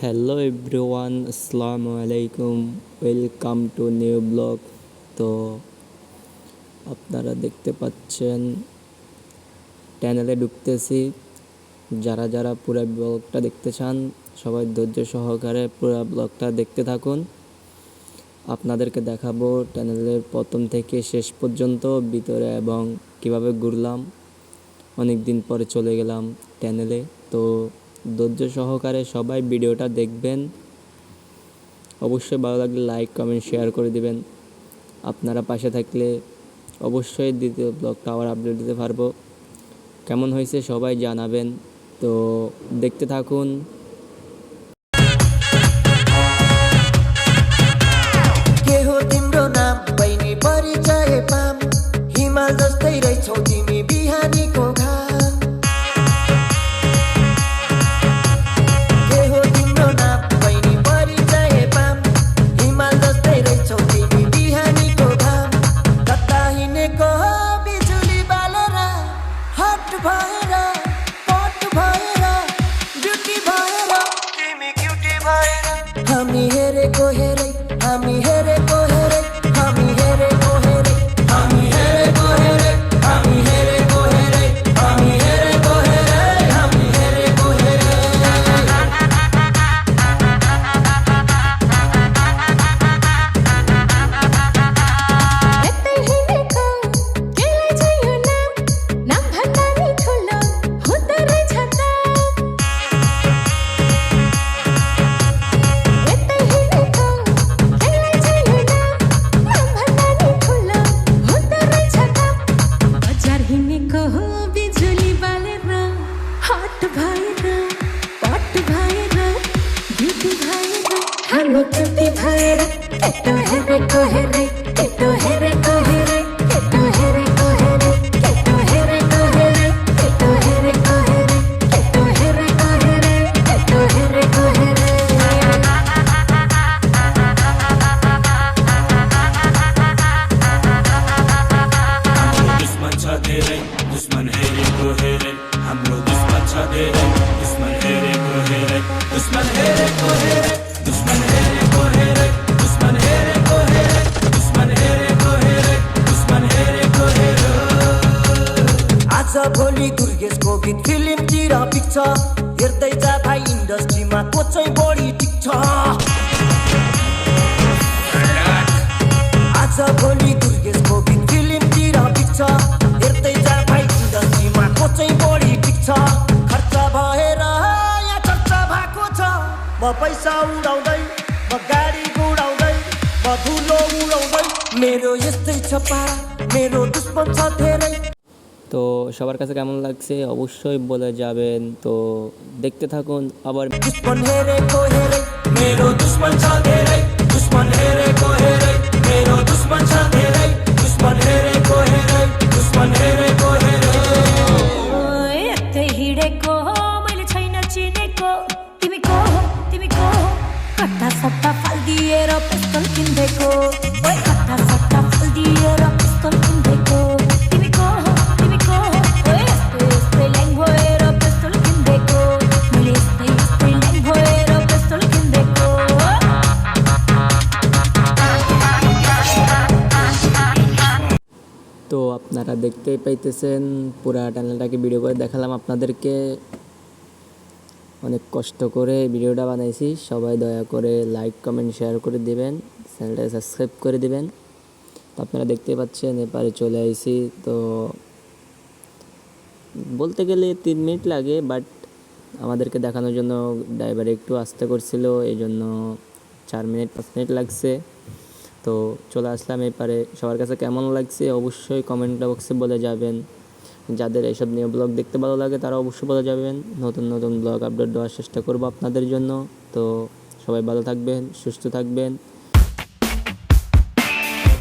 Hello everyone, আসসালামু আলাইকুম। Welcome to new blog. তো আপনারা দেখতে পাচ্ছেন চ্যানেলে ঢুকতেছি। যারা যারা পুরো ব্লগটা দেখতে চান সবাই ধৈর্য সহকারে পুরো ব্লগটা দেখতে থাকুন। আপনাদেরকে দেখাবো চ্যানেলের প্রথম থেকে শেষ পর্যন্ত ভিতরে এবং কিভাবে ঘুরলাম। অনেক দিন পরে চলে গেলাম চ্যানেলে, তো ধৈর্য সহকারে সবাই ভিডিওটা দেখবেন। অবশ্যই ভালো লাগলে লাইক কমেন্ট শেয়ার করে দিবেন। আপনারা পাশে থাকলে অবশ্যই দ্বিতীয় ব্লগটা আবার আপডেট দিতে পারবো। কেমন হয়েছে সবাই জানাবেন। তো দেখতে থাকুন। के हो तिम्रो नाम बहिनी परिचय पाम हिमाल जस्तै रहेछौ तिमी बिहानीको घाम के हो तिम्रो नाम बहिनी परिचय पाम हिमाल जस्तै रहेछौ तिमी बिहानीको घाम कता हिँडेको हो बिजुली बालेर हट भएर पट भएर ब्युटी भएर तिमी क्युटी भएर हामी हेरेको हेरै हामी हेरेको हेरे हामी हेरेको हेरे हामी हेरेको हेरे हामी हेरेको हेरे हामी हेरेको हेरे हामी हेरेको हेरे यतै हिँडेको केलाई चाहिँ यो नाम भन्दा नि ठुलो हुँदो रहेछ त यतै हिँडेको केलाई चाहिँ यो नाम भन्दा नि ठुलो हुँदो रहेछ त बजार हिँडेको हो बिजुली बालेर हट भएर पट भएर ब्युटी भएर हामी क्युटी भएर केटो हेरेको हेरे केटो हेरेको हेरे केटो हेरेको हेरे केटो हेरेको हेरे केटो हेरेको हेरे केटो हेरेको हेरे केटो हेरेको हेरे दुश्मन छ धेरै दुश्मन हेरेको हेरे हाम्रो दुश्मन छ धेरै दुश्मन हेरेको हेरे दुश्मन हेरेको हेरे दुश्मन हेरेको हेरे दुश्मन हेरेको हेरे दुश्मन हेरेको हेरे दुश्मन हेरेको हेरे आज भोलि दुर्गेशको गीत फिल्मतिर पिक्छ हेर्दै जा भाइ इन्डस्ट्रीमा को चाहिँ बढी टिक्छ आज भोलि दुर्गेशको गीत फिल्मतिर पिक्छ हेर्दै जा भाइ इन्डस्ट्रीमा को चाहिँ बढी टिक्छ खर्च भएर यहाँ चर्चा भएको छ म पैसा उडाउँदै म गाडी गुडाउँदै म धुलो उडाउँदै मेरो यस्तै छ पारा मेरो दुश्मन छ धेरै তো সবার কাছে কেমন লাগছে অবশ্যই বলে যাবেন। তো দেখতে থাকুন। আবার दुश्मन हेरेको हेरे मेरो दुश्मन छ धेरै दुश्मन हेरेको हेरे मेरो दुश्मन छ धेरै दुश्मन हेरेको हेरे दुश्मन हेरेको हेरे यतै हिँडेको हो मैले छैन चिनेको तिमी को हो कट्टा सट्टा फालिदिएर पिस्तल किन्देको ओए कट्टा सट्टा फालिदिएर पिस्तल किन्देको तिमी को हो ओए यस्तै ल्याङ भएर पिस्तल किन्देको मैले यस्तै ल्याङ भएर पिस्तल किन्देको তো আপনারা দেখতেই পাইতেছেন পুরা চ্যানেলটাকে ভিডিও করে দেখালাম আপনাদেরকে। অনেক কষ্ট করে ভিডিওটা বানাইছি। সবাই দয়া করে লাইক কমেন্ট শেয়ার করে দিবেন, চ্যানেলটাকে সাবস্ক্রাইব করে দিবেন। তো আপনারা দেখতেই পাচ্ছেন এপারে চলে আইছি। তো বলতে গেলে 3 মিনিট লাগে, বাট আমাদেরকে দেখানোর জন্য ড্রাইভার একটু আস্তে করছিল, এই জন্য 4 মিনিট 5 মিনিট লাগছে। তো চলে আসলাম এপারে। সবার কাছে কেমন লাগছে অবশ্যই কমেন্ট বক্সে বলে যাবেন। যাদের এইসব নিয়ে ব্লগ দেখতে ভালো লাগে তারা অবশ্যই বলে যাবেন। নতুন নতুন ব্লগ আপডেট দেওয়ার চেষ্টা করব আপনাদের জন্য। তো সবাই ভালো থাকবেন, সুস্থ থাকবেন।